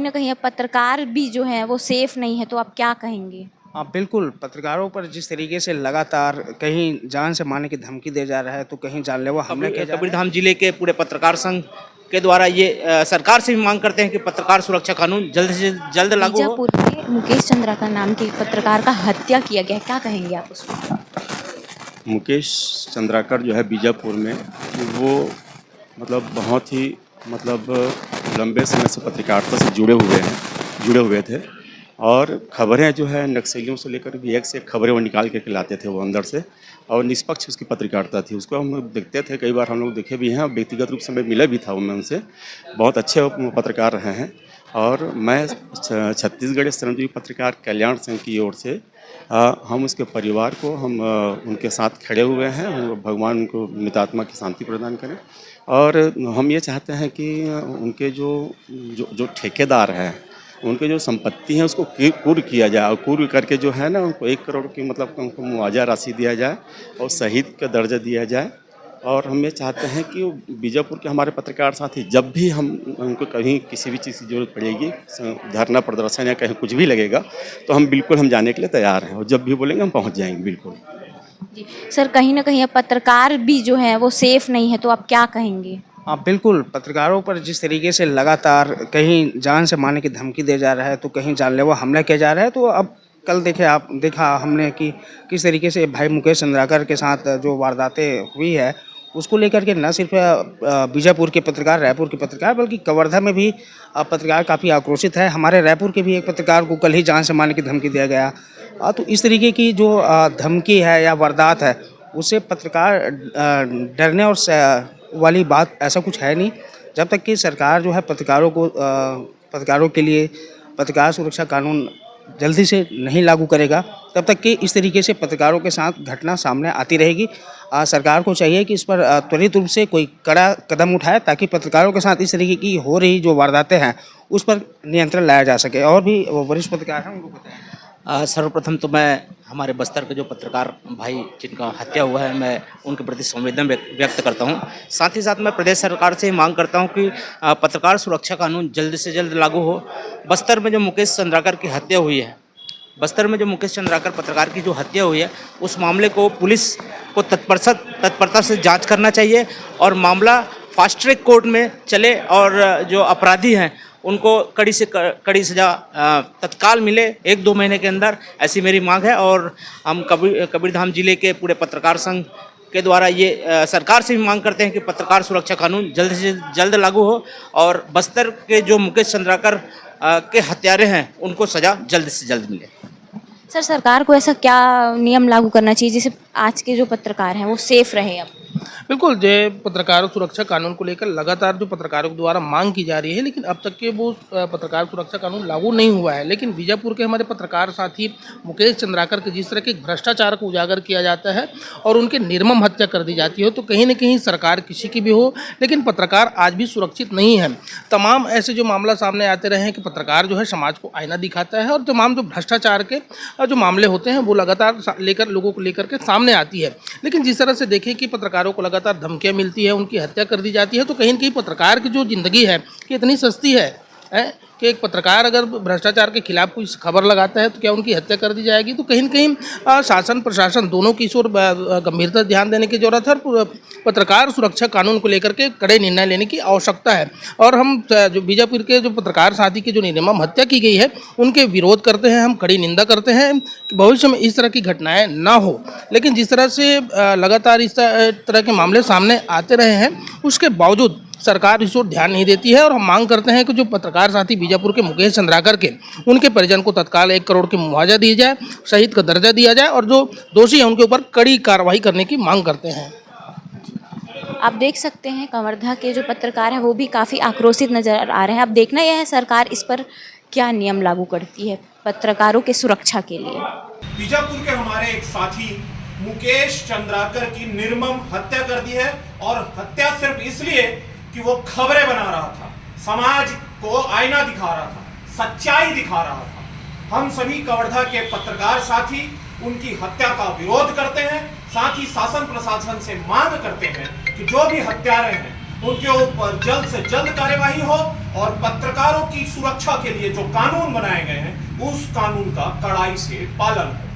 न कहीं अब पत्रकार भी जो हैं वो सेफ नहीं है, तो आप क्या कहेंगे? हाँ बिल्कुल, पत्रकारों पर जिस तरीके से लगातार कहीं जान से मारने की धमकी दे जा रहा है तो कहीं जानलेवा हमला किया जा रहा है। कबीरधाम जिले के पूरे पत्रकार संघ के द्वारा ये सरकार से भी मांग करते हैं कि पत्रकार सुरक्षा कानून जल्द से जल्द लागू हो। बीजापुर में मुकेश चंद्राकर नाम के एक पत्रकार का हत्या किया गया, क्या कहेंगे आप उस पर? मुकेश चंद्राकर जो है बीजापुर में, वो मतलब बहुत ही लंबे समय से पत्रकारिता से जुड़े हुए थे। और खबरें जो है नक्सलियों से लेकर भी एक से एक खबरें वो निकाल के लाते थे वो अंदर से, और निष्पक्ष उसकी पत्रकारिता थी। उसको हम लोग देखते थे, कई बार हम लोग देखे भी हैं और व्यक्तिगत रूप से मैं मिला भी था उनसे। बहुत अच्छे पत्रकार रहे हैं। और मैं छत्तीसगढ़ श्रमजीवी पत्रकार कल्याण संघ की ओर से हम उसके परिवार को हम उनके साथ खड़े हुए हैं। भगवान उनको मृतात्मा की शांति प्रदान करें। और हम ये चाहते हैं कि उनके जो ठेकेदार हैं, उनके जो संपत्ति है उसको कुर्क किया जाए, और कुर्क करके जो है ना उनको 1 करोड़ की उनको मुआवजा राशि दिया जाए और शहीद का दर्जा दिया जाए। और हम ये चाहते हैं कि बीजापुर के हमारे पत्रकार साथी, जब भी हम उनको कहीं किसी भी चीज़ की जरूरत पड़ेगी, धरना प्रदर्शन या कहीं कुछ भी लगेगा, तो हम बिल्कुल जाने के लिए तैयार हैं, और जब भी बोलेंगे हम पहुँच जाएंगे बिल्कुल। जी सर, कहीं न कहीं अब पत्रकार भी जो हैं वो सेफ नहीं है, तो आप क्या कहेंगे? हाँ बिल्कुल, पत्रकारों पर जिस तरीके से लगातार कहीं जान से मारने की धमकी दे जा रहा है तो कहीं जानलेवा हमला किया जा रहा है। तो अब कल देखा हमने कि किस तरीके से भाई मुकेश चंद्राकर के साथ जो वारदातें हुई है, उसको लेकर के न सिर्फ बीजापुर के पत्रकार, रायपुर के पत्रकार, बल्कि कवर्धा में भी पत्रकार काफ़ी आक्रोशित है। हमारे रायपुर के भी एक पत्रकार को कल ही जान से मारने की धमकी दिया गया। तो इस तरीके की जो धमकी है या वारदात है, उससे पत्रकार डरने और वाली बात ऐसा कुछ है नहीं। जब तक कि सरकार जो है पत्रकारों के लिए पत्रकार सुरक्षा कानून जल्दी से नहीं लागू करेगा, तब तक कि इस तरीके से पत्रकारों के साथ घटना सामने आती रहेगी। सरकार को चाहिए कि इस पर त्वरित रूप से कोई कड़ा कदम उठाए, ताकि पत्रकारों के साथ इस तरीके की हो रही जो वारदातें हैं उस पर नियंत्रण लाया जा सके। और भी वरिष्ठ पत्रकार हैं, उनको बताएं। सर्वप्रथम तो मैं हमारे बस्तर के जो पत्रकार भाई जिनका हत्या हुआ है, मैं उनके प्रति संवेदना व्यक्त करता हूं। साथ ही साथ मैं प्रदेश सरकार से मांग करता हूं कि पत्रकार सुरक्षा कानून जल्द से जल्द लागू हो। बस्तर में जो मुकेश चंद्राकर की हत्या हुई है, बस्तर में जो मुकेश चंद्राकर पत्रकार की जो हत्या हुई है, उस मामले को पुलिस को तत्परता से जाँच करना चाहिए और मामला फास्ट ट्रैक कोर्ट में चले, और जो अपराधी हैं उनको कड़ी से कड़ी सजा तत्काल मिले 1-2 महीने के अंदर, ऐसी मेरी मांग है। और हम कबीरधाम जिले के पूरे पत्रकार संघ के द्वारा ये सरकार से भी मांग करते हैं कि पत्रकार सुरक्षा कानून जल्द से जल्द लागू हो, और बस्तर के जो मुकेश चंद्राकर के हत्यारे हैं उनको सजा जल्द से जल्द मिले। सर, सरकार को ऐसा क्या नियम लागू करना चाहिए जिससे आज के जो पत्रकार हैं वो सेफ रहे? अब बिल्कुल, जो पत्रकार सुरक्षा कानून को लेकर लगातार जो पत्रकारों के द्वारा मांग की जा रही है, लेकिन अब तक के वो पत्रकार सुरक्षा कानून लागू नहीं हुआ है। लेकिन बीजापुर के हमारे पत्रकार साथी मुकेश चंद्राकर के जिस तरह के भ्रष्टाचार को उजागर किया जाता है और उनके निर्मम हत्या कर दी जाती है, तो कहीं न कहीं सरकार किसी की भी हो, लेकिन पत्रकार आज भी सुरक्षित नहीं है। तमाम ऐसे जो मामला सामने आते रहे हैं कि पत्रकार जो है समाज को आईना दिखाता है, और तमाम जो भ्रष्टाचार के जो मामले होते हैं वो लगातार लोगों को लेकर के सामने आती है। लेकिन जिस तरह से देखें कि पत्रकारों को लगातार धमकियां मिलती है, उनकी हत्या कर दी जाती है, तो कहीं न कहीं पत्रकार की जो ज़िंदगी है कि इतनी सस्ती है कि एक पत्रकार अगर भ्रष्टाचार के खिलाफ कोई खबर लगाता है तो क्या उनकी हत्या कर दी जाएगी? तो कहीं न कहीं शासन प्रशासन दोनों की इस ओर गंभीरता ध्यान देने की जरूरत है, और पत्रकार सुरक्षा कानून को लेकर के कड़े निर्णय लेने की आवश्यकता है। और हम जो बीजापुर के जो पत्रकार साथी की जो निर्मम हत्या की गई है उनके विरोध करते हैं, हम कड़ी निंदा करते हैं कि भविष्य में इस तरह की घटनाएँ ना हो। लेकिन जिस तरह से लगातार इस तरह के मामले सामने आते रहे हैं, उसके बावजूद सरकार इस ओर ध्यान नहीं देती है। और हम मांग करते हैं कि जो पत्रकार साथी बीजापुर के मुकेश चंद्राकर के, उनके परिजन को तत्काल 1 करोड़ की मुआवजा दी जाए, शहीद का दर्जा दिया जाए, और जो दोषी हैं उनके ऊपर कड़ी कार्रवाई करने की मांग करते हैं। आप देख सकते हैं कवर्धा के जो पत्रकार हैं वो भी काफ़ी आक्रोशित नज़र आ रहे हैं। अब देखना यह है सरकार इस पर क्या नियम लागू करती है पत्रकारों के सुरक्षा के लिए। बीजापुर के हमारे एक साथी मुकेश चंद्राकर की निर्मम हत्या कर दी है, और हत्या सिर्फ इसलिए कि वो खबरें बना रहा था, समाज को आईना दिखा रहा था, सच्चाई दिखा रहा था। हम सभी कवर्धा के पत्रकार साथी उनकी हत्या का विरोध करते हैं। साथ ही शासन प्रशासन से मांग करते हैं कि जो भी हत्यारे हैं उनके ऊपर जल्द से जल्द कार्यवाही हो और पत्रकारों की सुरक्षा के लिए जो कानून बनाए गए हैं उस कानून का कड़ाई से पालन हो।